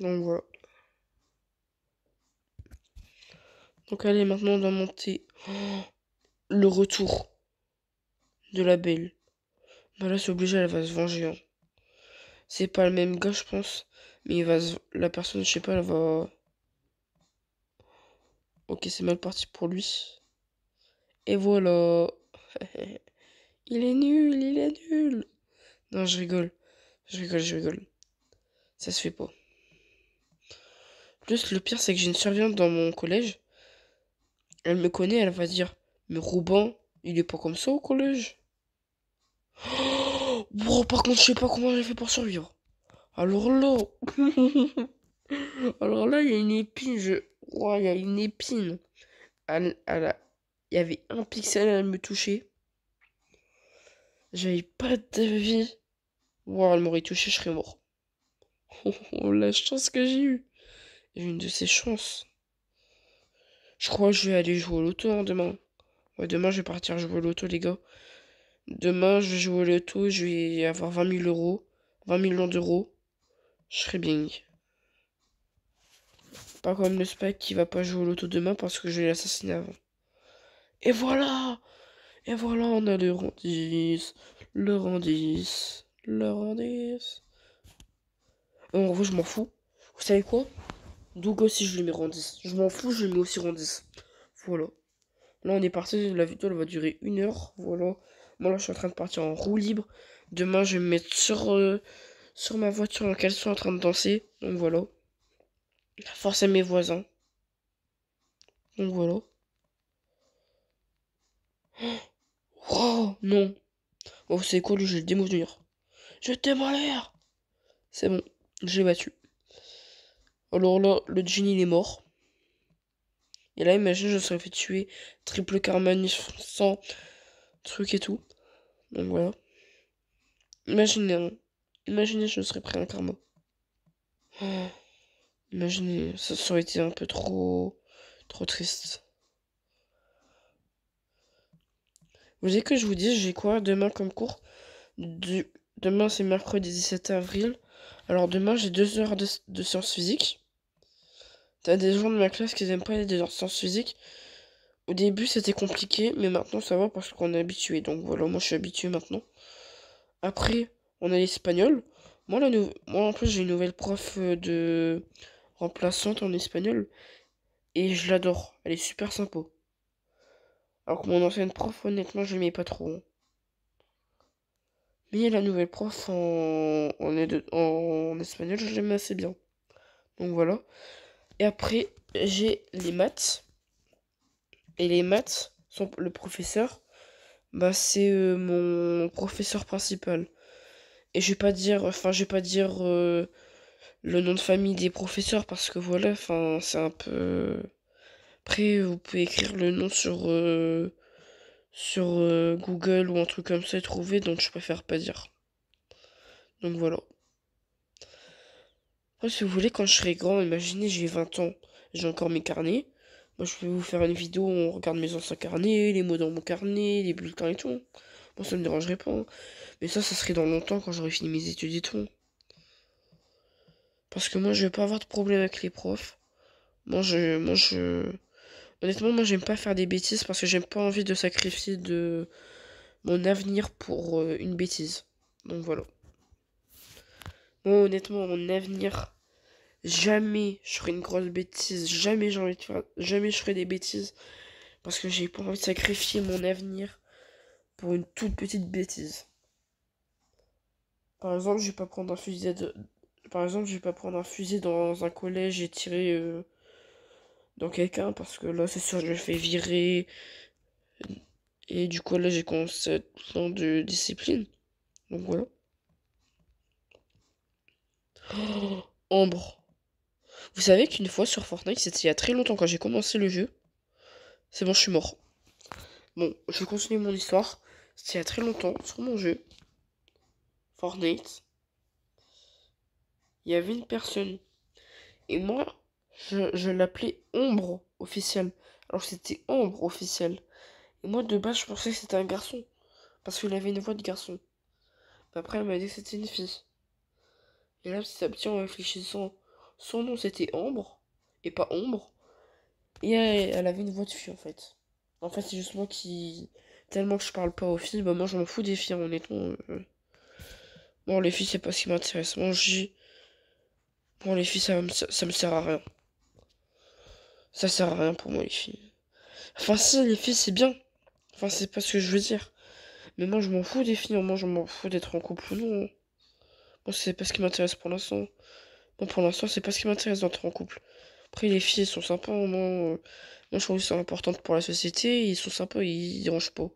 Donc voilà. Donc allez, maintenant on doit monter le retour de la belle. Bah là, c'est obligé, elle va se venger, hein. C'est pas le même gars, je pense. Mais la personne, je sais pas, elle va... Ok, c'est mal parti pour lui. Et voilà. Il est nul, il est nul. Non, je rigole. Je rigole, je rigole. Ça se fait pas. Plus, le pire, c'est que j'ai une surveillante dans mon collège. Elle me connaît, elle va dire, mais Robin, il est pas comme ça au collège. Bon, par contre, je sais pas comment j'ai fait pour survivre. Alors là, alors là, il y a une épine, il y a une épine. Il y avait un pixel à me toucher. J'avais pas de vie. Wow, elle m'aurait touché, je serais mort. Oh, la chance que j'ai eue. J'ai une de ces chances. Je crois que je vais aller jouer au loto, hein, demain. Ouais, demain, je vais partir jouer au loto, les gars. Demain, je vais jouer au loto, je vais avoir 20 000 euros. 20 millions d'euros. Je serai bien. Pas comme le spec qui va pas jouer au loto demain parce que je vais l'assassiner avant. Et voilà! Et voilà, on a le rang 10. Le rang 10. Le rang 10. En vrai, je m'en fous. Vous savez quoi? Donc aussi, je lui mets rang 10. Je m'en fous, je lui mets aussi rang 10. Voilà. Là, on est parti. La vidéo, elle va durer 1 heure. Voilà. Moi, là, je suis en train de partir en roue libre. Demain, je vais me mettre sur ma voiture en qu'elles sont en train de danser. Donc voilà. Force à mes voisins. Donc voilà. Oh, non. Oh, c'est quoi, lui, je vais le démolir. Je vais te démolir. C'est bon. Je l'ai battu. Alors là, le Genie, il est mort. Et là, imagine, je serais fait tuer. Triple karma, sans truc et tout. Donc voilà. Imaginez, hein. Imaginez, je serais pris un karma. Oh, imaginez, ça aurait été un peu trop triste. Vous voulez que je vous dise, j'ai quoi demain comme cours? Demain, c'est mercredi 17 avril. Alors demain, j'ai 2 heures de sciences physiques. T'as des gens de ma classe qui aiment pas les 2 heures de sciences physiques. Au début, c'était compliqué, mais maintenant, ça va parce qu'on est habitué. Donc voilà, moi, je suis habitué maintenant. Après, on a l'espagnol. Moi, en plus, j'ai une nouvelle prof de remplaçante en espagnol. Et je l'adore. Elle est super sympa. Alors que mon ancienne prof, honnêtement, je l'aimais pas trop, hein. Mais la nouvelle prof en espagnol, je l'aime assez bien. Donc voilà. Et après, j'ai les maths. Et les maths, le professeur, bah c'est mon professeur principal. Et je vais pas dire le nom de famille des professeurs parce que voilà, enfin, c'est un peu... Après, vous pouvez écrire le nom sur Google ou un truc comme ça et trouver, donc je préfère pas dire. Donc voilà. Après, si vous voulez, quand je serai grand, imaginez, j'ai 20 ans, j'ai encore mes carnets. Moi, je peux vous faire une vidéo où on regarde mes anciens carnets, les mots dans mon carnet, les bulletins et tout. Bon, ça me dérangerait pas, hein. Mais ça serait dans longtemps quand j'aurai fini mes études et tout. Parce que moi, je vais pas avoir de problème avec les profs. Honnêtement, moi, j'aime pas faire des bêtises parce que j'aime pas envie de sacrifier de mon avenir pour une bêtise. Donc voilà. Moi, honnêtement, mon avenir, jamais je ferai une grosse bêtise. Jamais j'ai envie de faire, jamais je ferai des bêtises. Parce que j'ai pas envie de sacrifier mon avenir pour une toute petite bêtise. Par exemple, je vais pas prendre un fusil Par exemple, je vais pas prendre un fusil dans un collège et tirer dans quelqu'un parce que là, c'est sûr, je me fais virer. Et du collège et conséquent de discipline. Donc voilà. Oh, Ambre. Vous savez qu'une fois sur Fortnite, c'était il y a très longtemps quand j'ai commencé le jeu. C'est bon, je suis mort. Bon, je vais continuer mon histoire. C'était il y a très longtemps sur mon jeu. Fortnite. Il y avait une personne. Et moi, je l'appelais Ombre officielle. Alors c'était Ombre officielle. Et moi, de base, je pensais que c'était un garçon. Parce qu'il avait une voix de garçon. Mais après, elle m'a dit que c'était une fille. Et là, petit à petit, en réfléchissant, Son nom c'était Ambre, et pas Ombre. Et elle avait une voix de fille en fait. En fait, c'est juste moi qui. Tellement que je parle pas aux filles, bah moi je m'en fous des filles, honnêtement. Bon, les filles, c'est pas ce qui m'intéresse. Bon, les filles, ça me sert à rien. Ça sert à rien pour moi, les filles. Enfin, si, les filles, c'est bien. Enfin, c'est pas ce que je veux dire. Mais moi, je m'en fous des filles. Moi, je m'en fous d'être en couple ou non. Moi, c'est pas ce qui m'intéresse pour l'instant. Moi, pour l'instant, c'est pas ce qui m'intéresse d'entrer en couple. Après, les filles, elles sont sympas. Moi, je trouve qu'elles sont importantes pour la société. Ils sont sympas, ils dérangent pas.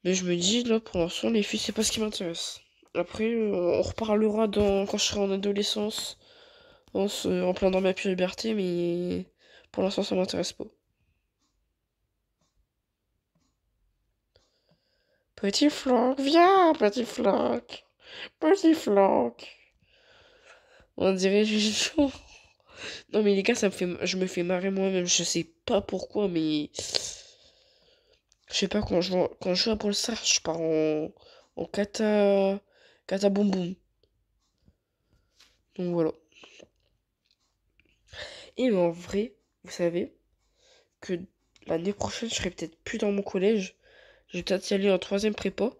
Mais je me dis, là, pour l'instant, les filles, c'est pas ce qui m'intéresse. Après, on reparlera quand je serai en adolescence, en plein dans ma puberté, mais pour l'instant, ça m'intéresse pas. Petit Floc, viens, petit Floc. Petit Floc. On dirait Juju. Non, mais les gars, je me fais marrer moi-même. Je sais pas pourquoi, mais. Je sais pas, quand je joue à Brawl Stars, je pars en kata boum boum. Donc voilà. Et mais en vrai, vous savez que l'année prochaine, je serai peut-être plus dans mon collège. Je vais peut-être y aller en troisième prépa.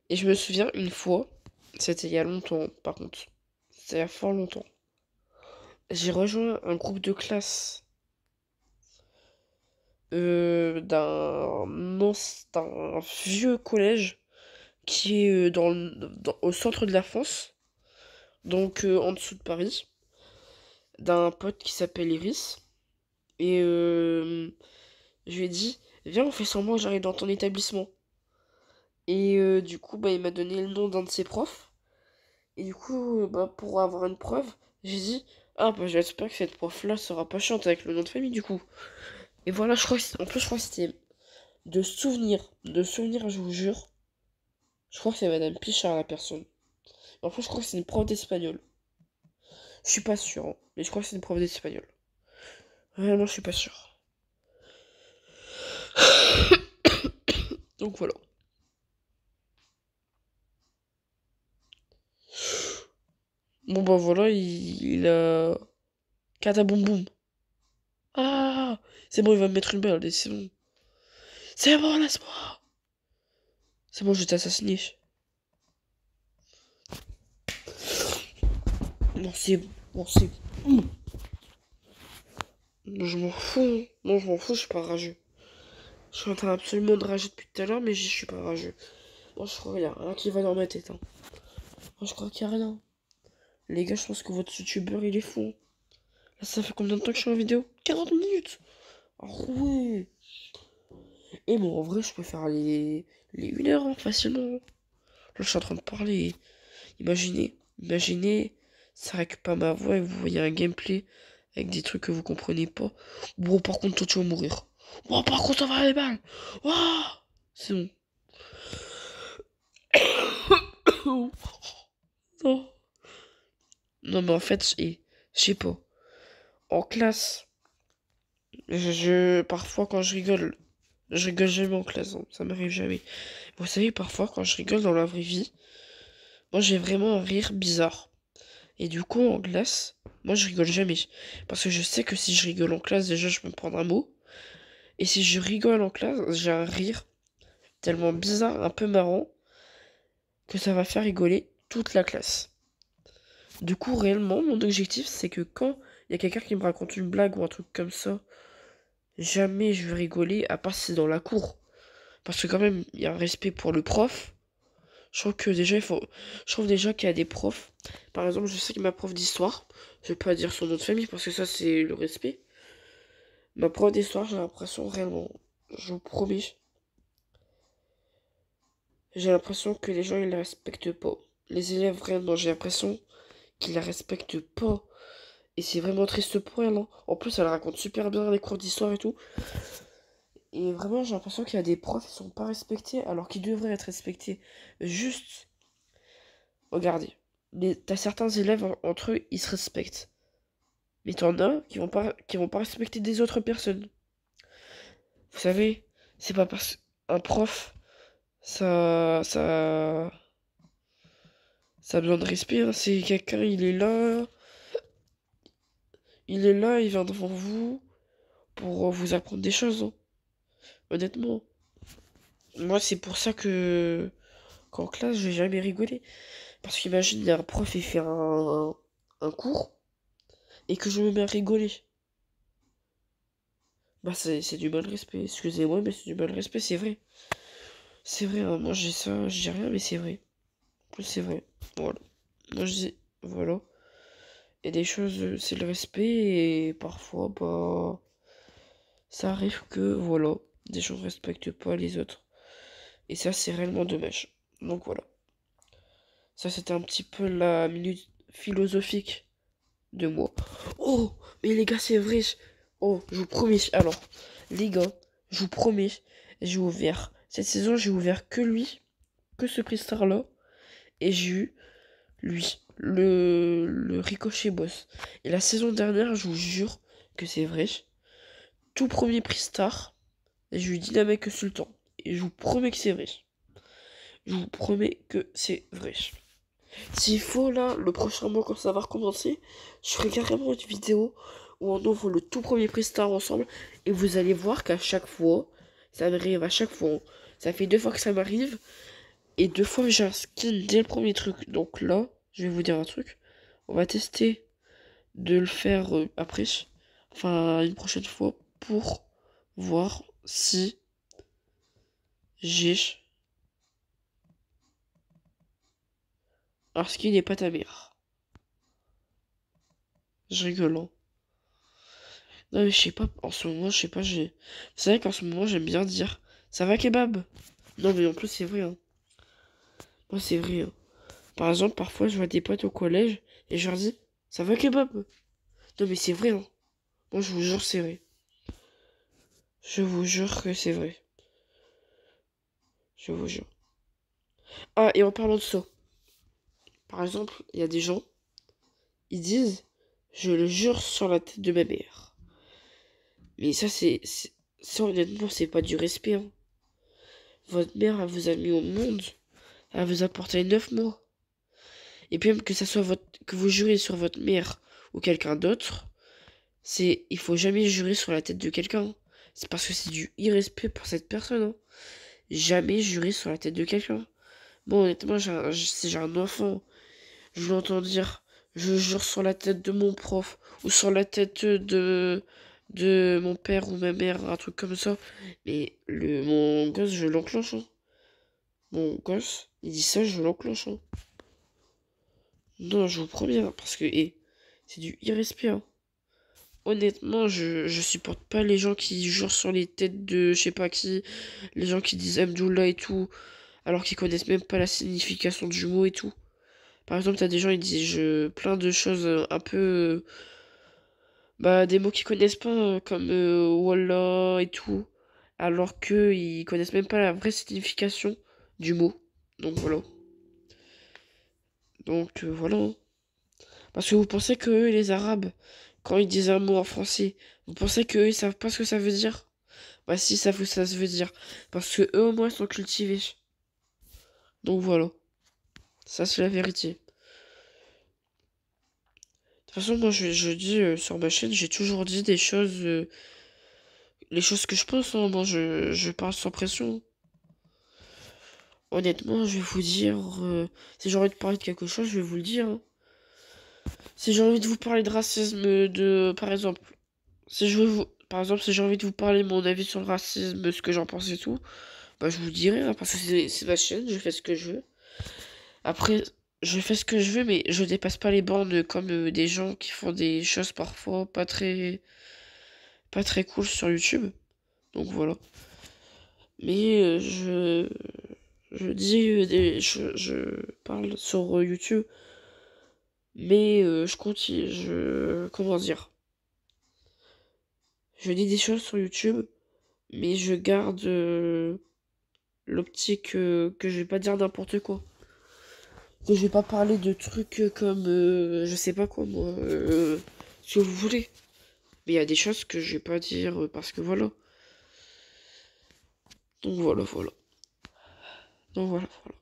Et je me souviens une fois, c'était il y a longtemps, par contre. C'était il y a fort longtemps. J'ai rejoint un groupe de classe d'un vieux collège qui est au centre de la France, donc en dessous de Paris, d'un pote qui s'appelle Iris. Et je lui ai dit, viens, on fait semblant que j'arrive dans ton établissement. Et du coup, bah, il m'a donné le nom d'un de ses profs. Et du coup, bah, pour avoir une preuve, j'ai dit, ah, bah, j'espère que cette prof-là sera pas chiante avec le nom de famille, du coup. Et voilà, en plus, je crois que c'était de souvenir, je vous jure. Je crois que c'est Madame Pichard, la personne. En plus, je crois que c'est une prof d'espagnol. Je suis pas sûr, hein, mais je crois que c'est une prof d'espagnol. Réellement, je suis pas sûr. Donc voilà. Bon bah voilà, il a... Cataboum boum. Ah, c'est bon, il va me mettre une balle, allez, c'est bon. C'est bon, laisse-moi. C'est bon, je vais t'assassiner. Non, c'est bon. Bon, c'est bon. Non, je m'en fous. Non, je m'en fous, je suis pas rageux. Je suis en train absolument de rager depuis tout à l'heure, mais je suis pas rageux. Moi, je crois qu'il y a rien qui va dans ma tête. Hein. Moi, je crois qu'il y a rien. Les gars, je pense que votre youtubeur, il est fou. Là, ça fait combien de temps que je suis en vidéo? 40 minutes. Ah ouais. Et bon, en vrai, je peux faire les 1 heure, hein, facilement. Là, je suis en train de parler. Imaginez, ça récupère pas ma voix et vous voyez un gameplay avec des trucs que vous comprenez pas. Bon, par contre, toi, tu vas mourir. Bon, par contre, ça va aller mal. Ouah, c'est bon. Non. Non, mais en fait, je sais pas. En classe, parfois, quand je rigole jamais en classe. Hein, ça m'arrive jamais. Vous savez, parfois, quand je rigole dans la vraie vie, moi, j'ai vraiment un rire bizarre. Et du coup, en classe, moi, je rigole jamais. Parce que je sais que si je rigole en classe, déjà, je peux me prendre un mot. Et si je rigole en classe, j'ai un rire tellement bizarre, un peu marrant, que ça va faire rigoler toute la classe. Du coup, réellement, mon objectif, c'est que quand il y a quelqu'un qui me raconte une blague ou un truc comme ça, jamais je vais rigoler, à part si c'est dans la cour. Parce que quand même, il y a un respect pour le prof. Je trouve que déjà, je trouve déjà qu'il y a des profs. Par exemple, je sais que ma prof d'histoire, je vais pas dire son nom de famille parce que ça, c'est le respect. Ma prof d'histoire, j'ai l'impression réellement, je vous promets, j'ai l'impression que les gens, ils la respectent pas. Les élèves, vraiment, j'ai l'impression qu'ils la respectent pas. Et c'est vraiment triste pour elle, hein. En plus, elle raconte super bien les cours d'histoire et tout. Et vraiment, j'ai l'impression qu'il y a des profs qui sont pas respectés alors qu'ils devraient être respectés. Juste, regardez, t'as certains élèves, entre eux, ils se respectent. Mais t'en as qui vont pas respecter des autres personnes. Vous savez, c'est pas parce qu'un prof, ça... Ça a besoin de respect, hein. C'est quelqu'un, il vient devant vous pour vous apprendre des choses, hein. Honnêtement. Moi, c'est pour ça que qu'en classe, je vais jamais rigoler. Parce qu'imagine, il y a un prof, il fait un cours et que je me mets à rigoler. Bah, c'est du mal respect. Excusez-moi, mais c'est du mal respect, c'est vrai. C'est vrai, hein. Moi, j'ai ça, je dis rien, mais c'est vrai. En plus, c'est vrai. Voilà. Moi, je dis, voilà. Et des choses, c'est le respect et parfois, bah, ça arrive que, voilà, des gens ne respectent pas les autres. Et ça, c'est réellement dommage. Donc voilà. Ça, c'était un petit peu la minute philosophique de moi. Oh, mais les gars, c'est vrai. Oh, je vous promets. Alors, les gars, je vous promets, j'ai ouvert. Cette saison, j'ai ouvert que lui, que ce Pristar-là. Et j'ai eu lui, le Ricochet Boss. Et la saison dernière, je vous jure que c'est vrai. Tout premier Pristar, j'ai eu Dynamite Sultan. Et je vous promets que c'est vrai. Je vous promets que c'est vrai. S'il faut, là, le prochain mois, quand ça va recommencer, je ferai carrément une vidéo où on ouvre le tout premier Pristar ensemble. Et vous allez voir qu'à chaque fois, ça m'arrive à chaque fois. Ça fait 2 fois que ça m'arrive. Et 2 fois, j'ai un skin dès le premier truc. Donc là, je vais vous dire un truc. On va tester de le faire après. Enfin, une prochaine fois. Pour voir si j'ai un skin n'est pas ta mère. Je rigole, hein. Non, mais je sais pas, en ce moment, je sais pas, j'ai... C'est vrai qu'en ce moment, j'aime bien dire ça va kebab? Non, mais en plus, c'est vrai, hein. Moi, c'est vrai, hein. Par exemple, parfois, je vois des potes au collège et je leur dis ça va kebab? Non, mais c'est vrai, hein. Moi, je vous jure, c'est vrai. Je vous jure que c'est vrai. Je vous jure. Ah, et en parlant de ça, par exemple, il y a des gens, ils disent je le jure sur la tête de ma mère. Mais ça, ça, honnêtement, c'est pas du respect, hein. Votre mère, elle vous a mis au monde. Elle vous a porté 9 mois. Et puis même que ça soit que vous jurez sur votre mère ou quelqu'un d'autre, il faut jamais jurer sur la tête de quelqu'un. C'est parce que c'est du irrespect pour cette personne, hein. Jamais jurer sur la tête de quelqu'un. Bon, honnêtement, si j'ai un enfant, je l'entends dire, je jure sur la tête de mon prof ou sur la tête de mon père ou ma mère, un truc comme ça. Mais mon gosse, je l'enclenche, hein. Mon gosse, il dit ça, je l'enclenche, hein. Non, je vous promets, hein, parce que c'est du irrespect, hein. Honnêtement, je supporte pas les gens qui jurent sur les têtes de je sais pas qui, les gens qui disent Abdullah et tout, alors qu'ils connaissent même pas la signification du mot et tout. Par exemple, t'as des gens, ils disent plein de choses un peu, bah, des mots qu'ils connaissent pas, comme Wallah et tout, alors que ils connaissent même pas la vraie signification du mot. Donc voilà. Donc voilà, hein. Parce que vous pensez que eux, les Arabes, quand ils disent un mot en français, vous pensez qu'eux, ils savent pas ce que ça veut dire? Bah si, ça se veut dire. Parce que eux, au moins, sont cultivés. Donc voilà. Ça, c'est la vérité. De toute façon, moi, je dis sur ma chaîne, j'ai toujours dit des choses, les choses que je pense, hein. Moi, je parle sans pression. Honnêtement, je vais vous dire, si j'ai envie de parler de quelque chose, je vais vous le dire, hein. Si j'ai envie de vous parler de racisme, par exemple, par exemple, si j'ai envie de vous parler de mon avis sur le racisme, ce que j'en pense et tout, bah, je vous le dirai, hein, parce que c'est ma chaîne, je fais ce que je veux. Après, je fais ce que je veux, mais je dépasse pas les bornes comme des gens qui font des choses parfois pas très cool sur YouTube. Donc voilà. Mais je dis je parle sur YouTube, mais je continue, comment dire, je dis des choses sur YouTube, mais je garde l'optique que je vais pas dire n'importe quoi. Que je vais pas parler de trucs comme je sais pas quoi moi, ce que vous voulez. Mais il y a des choses que je vais pas dire parce que voilà. Donc voilà, voilà. Donc voilà, voilà.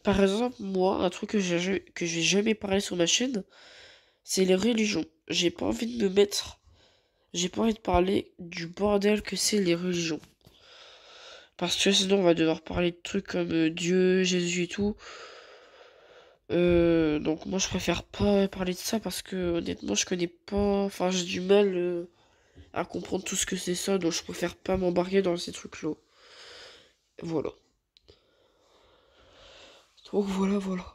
Par exemple, moi, un truc que je vais jamais parler sur ma chaîne, c'est les religions. J'ai pas envie de me mettre... J'ai pas envie de parler du bordel que c'est les religions. Parce que sinon, on va devoir parler de trucs comme Dieu, Jésus et tout. Donc moi, je préfère pas parler de ça parce que honnêtement, je connais pas... Enfin, j'ai du mal à comprendre tout ce que c'est ça, donc je préfère pas m'embarquer dans ces trucs-là. Voilà. Donc voilà, voilà.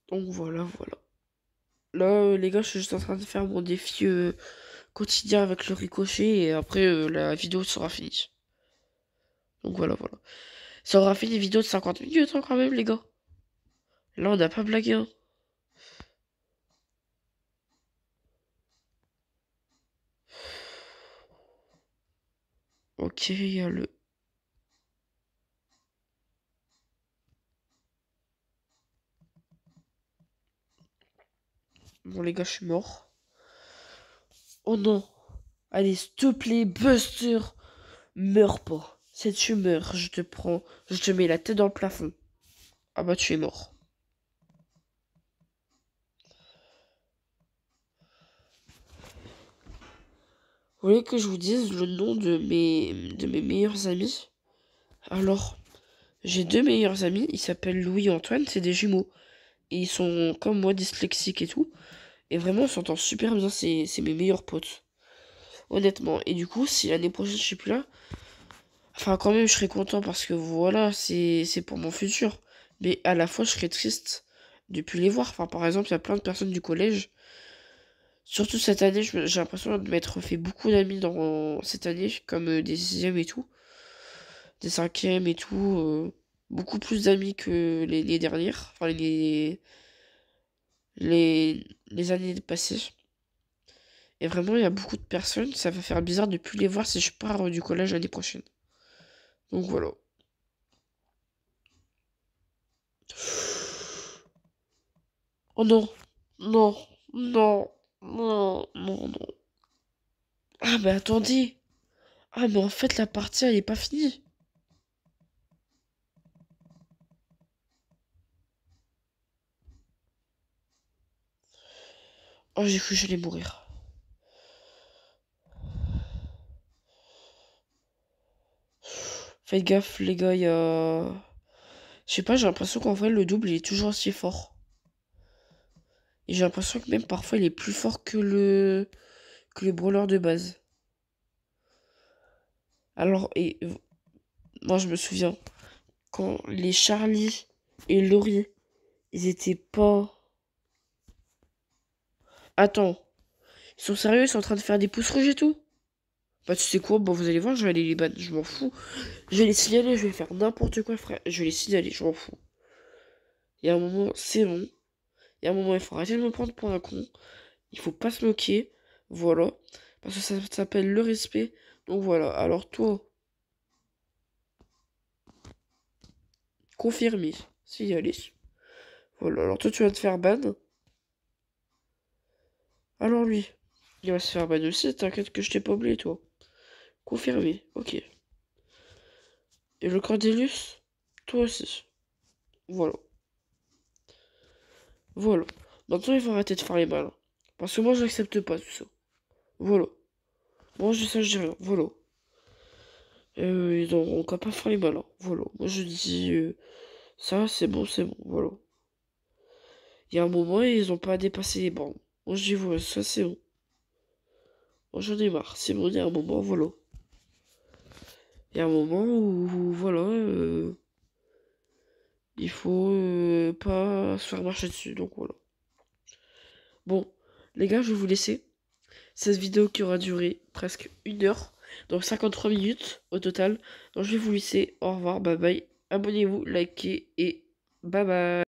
Donc voilà, voilà. Là, les gars, je suis juste en train de faire mon défi quotidien avec le ricochet et après, la vidéo sera finie. Donc voilà, voilà. Ça aura fait des vidéos de 50 minutes hein, quand même, les gars. Là, on n'a pas blagué, hein. Ok, il y a le... Bon, les gars, je suis mort. Oh non. Allez, s'il te plaît, Buster. Meurs pas. Si tu meurs, je te prends. Je te mets la tête dans le plafond. Ah bah, tu es mort. Vous voulez que je vous dise le nom de mes meilleurs amis? Alors, j'ai deux meilleurs amis. Ils s'appellent Louis et Antoine. C'est des jumeaux. Et ils sont comme moi, dyslexiques et tout. Et vraiment, on s'entend super bien. C'est mes meilleurs potes. Honnêtement. Et du coup, si l'année prochaine, je suis plus là... Enfin, quand même, je serais content parce que voilà, c'est pour mon futur. Mais à la fois, je serais triste de plus les voir. Enfin, par exemple, il y a plein de personnes du collège. Surtout cette année, j'ai l'impression de m'être fait beaucoup d'amis dans cette année, comme des sixièmes et tout, des cinquièmes et tout. Beaucoup plus d'amis que les dernières, enfin les années passées. Et vraiment, il y a beaucoup de personnes, ça va faire bizarre de plus les voir si je pars du collège l'année prochaine. Donc voilà. Oh non, non, non, non, non, non. Ah mais attendez. Ah mais en fait la partie elle est pas finie. Oh j'ai cru que j'allais mourir. Faites gaffe les gars, il y a... Je sais pas, j'ai l'impression qu'en vrai le double il est toujours aussi fort. Et j'ai l'impression que même parfois il est plus fort que les brawlers de base. Alors, moi je me souviens, quand les Charlie et Laurie, ils étaient pas... Attends, ils sont sérieux, ils sont en train de faire des pouces rouges et tout? Bah tu sais quoi, bon vous allez voir, je vais aller les ban, je m'en fous. Je vais les signaler, je vais faire n'importe quoi frère, je vais les signaler, je m'en fous. Il y a un moment, c'est bon. Il y a un moment, il faut arrêter de me prendre pour un con. Il faut pas se moquer, voilà. Parce que ça s'appelle le respect. Donc voilà, alors toi, confirmé, signaler. Voilà, alors toi tu vas te faire ban. Alors lui, il va se faire ban aussi, t'inquiète que je t'ai pas oublié toi. Confirmé, ok. Et le Cordelius, toi aussi. Voilà. Voilà. Maintenant, il faut arrêter de faire les malins. Parce que moi, j'accepte pas tout ça. Voilà. Moi, je sais, je dis rien. Voilà. Ils n'auront qu'à pas faire les malins. Voilà. Moi, je dis... ça, c'est bon. Voilà. Il y a un moment, ils ont pas dépassé les bornes. Moi, je dis, voilà, ça, c'est bon. Moi, j'en ai marre. C'est bon, il y a un moment, voilà. Il y a un moment où voilà... il faut pas se faire marcher dessus. Donc, voilà. Bon, les gars, je vais vous laisser. Cette vidéo qui aura duré presque 1 heure, donc 53 minutes au total. Donc je vais vous laisser, au revoir, bye bye, abonnez-vous, likez et bye bye.